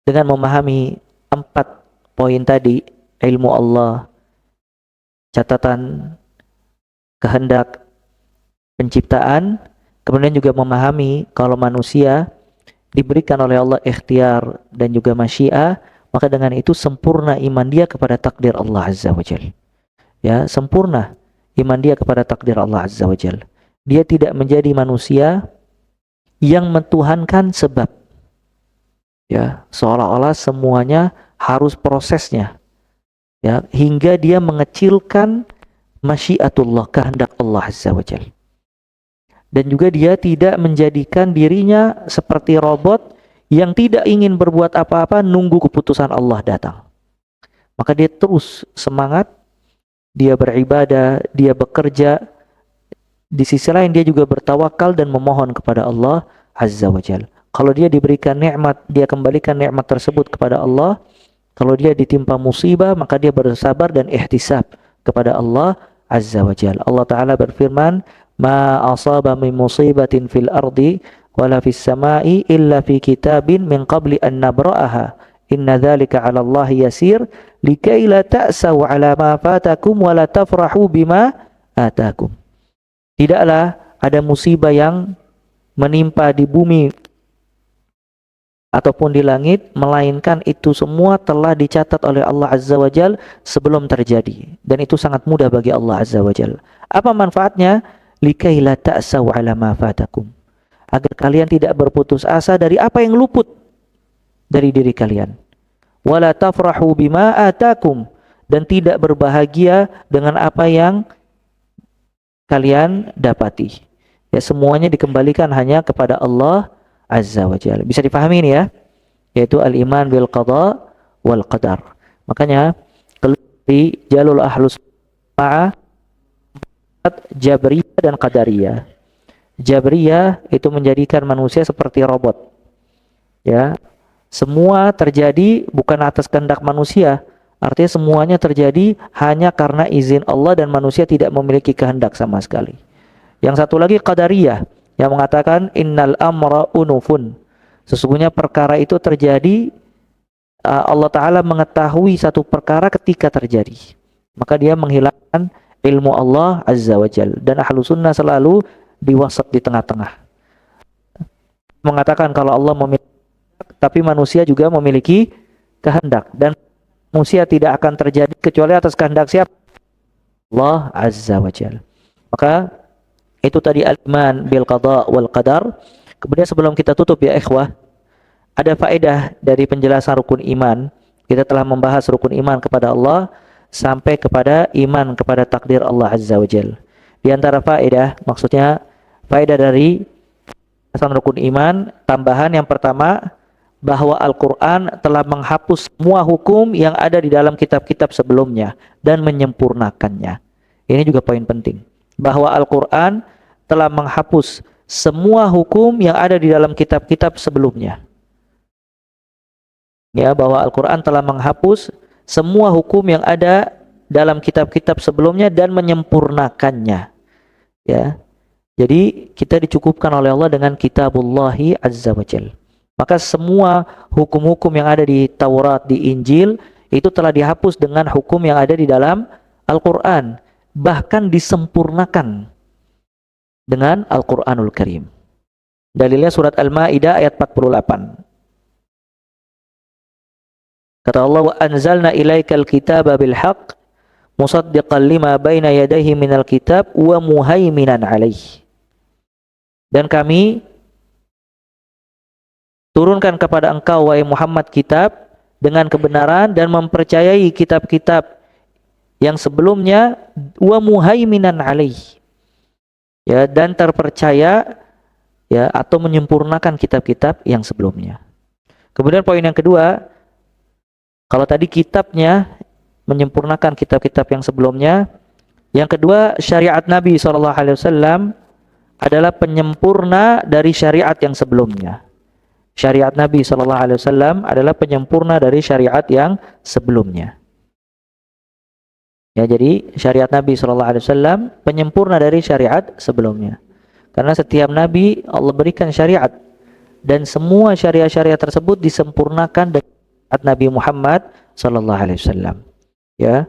dengan memahami 4 poin tadi, ilmu Allah, catatan kehendak penciptaan, kemudian juga memahami kalau manusia diberikan oleh Allah ikhtiar dan juga masyiah, maka dengan itu sempurna iman dia kepada takdir Allah Azza wa Jalla. Ya, sempurna iman dia kepada takdir Allah Azza wa Jalla. Dia tidak menjadi manusia yang mentuhankan sebab. Ya, seolah-olah semuanya harus prosesnya. Ya, hingga dia mengecilkan masyiatullah, kehendak Allah Azza wa Jalla. Dan juga dia tidak menjadikan dirinya seperti robot yang tidak ingin berbuat apa-apa, nunggu keputusan Allah datang. Maka dia terus semangat, dia beribadah, dia bekerja. Di sisi lain dia juga bertawakal dan memohon kepada Allah Azza wa Jalla. Kalau dia diberikan nikmat, dia kembalikan nikmat tersebut kepada Allah. Kalau dia ditimpa musibah, maka dia bersabar dan ihtisab kepada Allah Azza wa Jalla. Allah Ta'ala berfirman, "Ma asaba min musibatin fil ardi wala fis sama'i illa fi kitabin min qabli an nabra'aha. Inna dzalika 'ala Allah yasir likai la ta'sau 'ala ma fatakum wa la tafrahu bima atakum." Tidaklah ada musibah yang menimpa di bumi ataupun di langit, melainkan itu semua telah dicatat oleh Allah Azza wa Jalla sebelum terjadi, dan itu sangat mudah bagi Allah Azza wa Jalla. Apa manfaatnya? Likai la ta'sau 'ala ma fatakum, agar kalian tidak berputus asa dari apa yang luput dari diri kalian. Wala tafrahu bima atakum, dan tidak berbahagia dengan apa yang kalian dapati. Ya, semuanya dikembalikan hanya kepada Allah Azza wa Jalla. Bisa dipahami ini ya, yaitu al-iman bil qada wal qadar. Makanya di jalul ahlus ma'ah Jabriyah dan Qadariyah. Jabriyah itu menjadikan manusia seperti robot. Ya, semua terjadi bukan atas kehendak manusia. Artinya semuanya terjadi hanya karena izin Allah dan manusia tidak memiliki kehendak sama sekali. Yang satu lagi Qadariyah yang mengatakan innal amra unufun. Sesungguhnya perkara itu terjadi, Allah Ta'ala mengetahui satu perkara ketika terjadi. Maka dia menghilangkan ilmu Allah Azza wa Jalla. Dan ahlu sunnah selalu diwasat di tengah-tengah, mengatakan kalau Allah memiliki, tapi manusia juga memiliki kehendak, dan manusia tidak akan terjadi kecuali atas kehendak siapa? Allah Azza wa Jalla. Maka itu tadi al-iman bil qada wal qadar. Kemudian sebelum kita tutup ya ikhwah, ada faedah dari penjelasan rukun iman. Kita telah membahas rukun iman kepada Allah sampai kepada iman kepada takdir Allah Azza wa Jalla. Di antara faedah, maksudnya faedah dari penjelasan rukun iman, tambahan yang pertama, bahwa Al-Quran telah menghapus semua hukum yang ada di dalam kitab-kitab sebelumnya dan menyempurnakannya. Ini juga poin penting, bahwa Al-Quran telah menghapus semua hukum yang ada di dalam kitab-kitab sebelumnya. Ya, bahwa Al-Quran telah menghapus semua hukum yang ada dalam kitab-kitab sebelumnya dan menyempurnakannya. Ya, jadi kita dicukupkan oleh Allah dengan Kitabullahi Azza wa Jalla. Maka semua hukum-hukum yang ada di Taurat, di Injil, itu telah dihapus dengan hukum yang ada di dalam Al-Quran. Bahkan disempurnakan dengan Al-Quranul Karim. Dalilnya surat Al-Ma'idah ayat 48. Kata Allah, wa anzalna ilaikal kitaba bil haqq musaddiqan lima baina yadayhi minal kitab wa muhaiminan alaih. Dan kami turunkan kepada engkau wahai Muhammad kitab dengan kebenaran dan mempercayai kitab-kitab yang sebelumnya, wa muhaiminan alaih. Ya, dan terpercaya ya, atau menyempurnakan kitab-kitab yang sebelumnya. Kemudian poin yang kedua, kalau tadi kitabnya menyempurnakan kitab-kitab yang sebelumnya, yang kedua syariat Nabi SAW adalah penyempurna dari syariat yang sebelumnya. Syariat Nabi SAW adalah penyempurna dari syariat yang sebelumnya. Ya, jadi syariat Nabi SAW penyempurna dari syariat sebelumnya. Karena setiap Nabi Allah berikan syariat, dan semua syariat-syariat tersebut disempurnakan dengan Nabi Muhammad sallallahu alaihi wasallam. Ya.